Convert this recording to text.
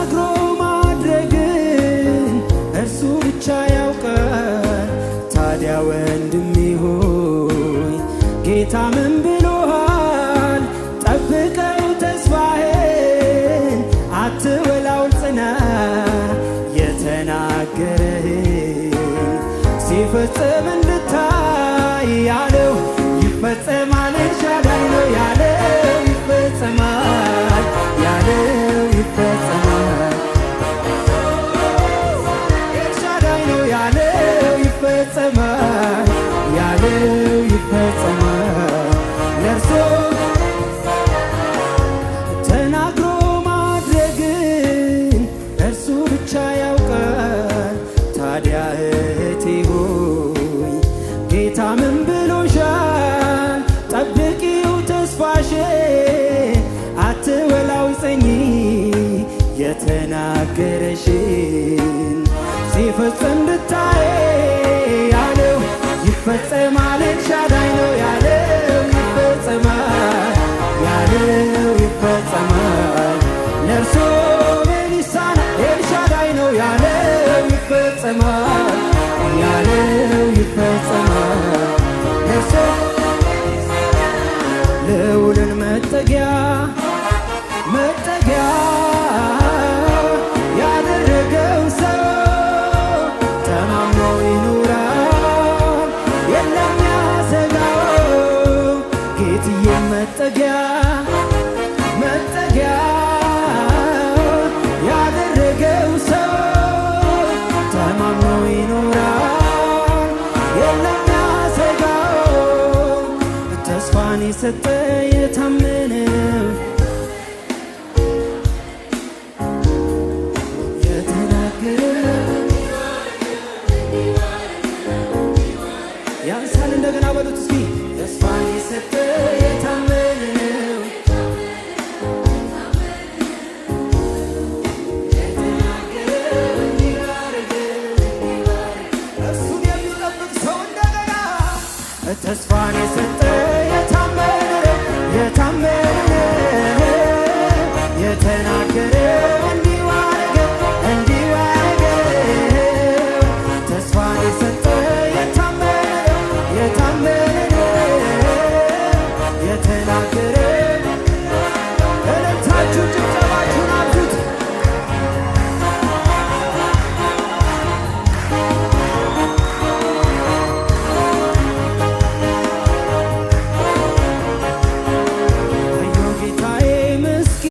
ተናግሮ ማድረግን እርሱ ብቻ ያውቃል። ታዲያ ወንድሜ ሆይ ጌታ ምን ብሎሃል? ጠብቀው ተስፋህን አትወላውል ጽና። የተናገረህን ሲፈጽም እንድታይ ያለው ይፈጸማል። ኤልሻዳይ ነው ያለው ይፈጸማል፣ ያለው ይፈጸማል። ኤልሻዳይ ነው ያለው ይፈጸማል፣ ያለው ይፈጸማል። ለእርሱ ተናግሮ ማድረግን እርሱ ብቻ ያውቃል። ታዲያ እህቴ ሆይ ጌታ ምን ብሎሻል? ጠብቂው ተስፋሽን አትወላውጽኝ። የተናገረሽን ሲፈጽም እንድታይ ያለው ይፈጸማል። ኤልሻዳይ ነው ያለው ይፈጸማል፣ ያለው ይፈጸማል። ለእርሱ ምን ይሳናል? ኤልሻዳይ ነው ያለው ይፈጸማል፣ ያለው ይፈጸማል። ለእርሱ ልዑልን መጠጊያ መጠጊያ ያደረገው ሰው ተማምኖ ይኖራል፣ የለም ያሰጋው። ጌትዬ መጠጊያ መጠጊያ ያደረገው ሰው ተማምኖ ይኖራል፣ የለም ያሰጋው። ተስፋን የሰጠ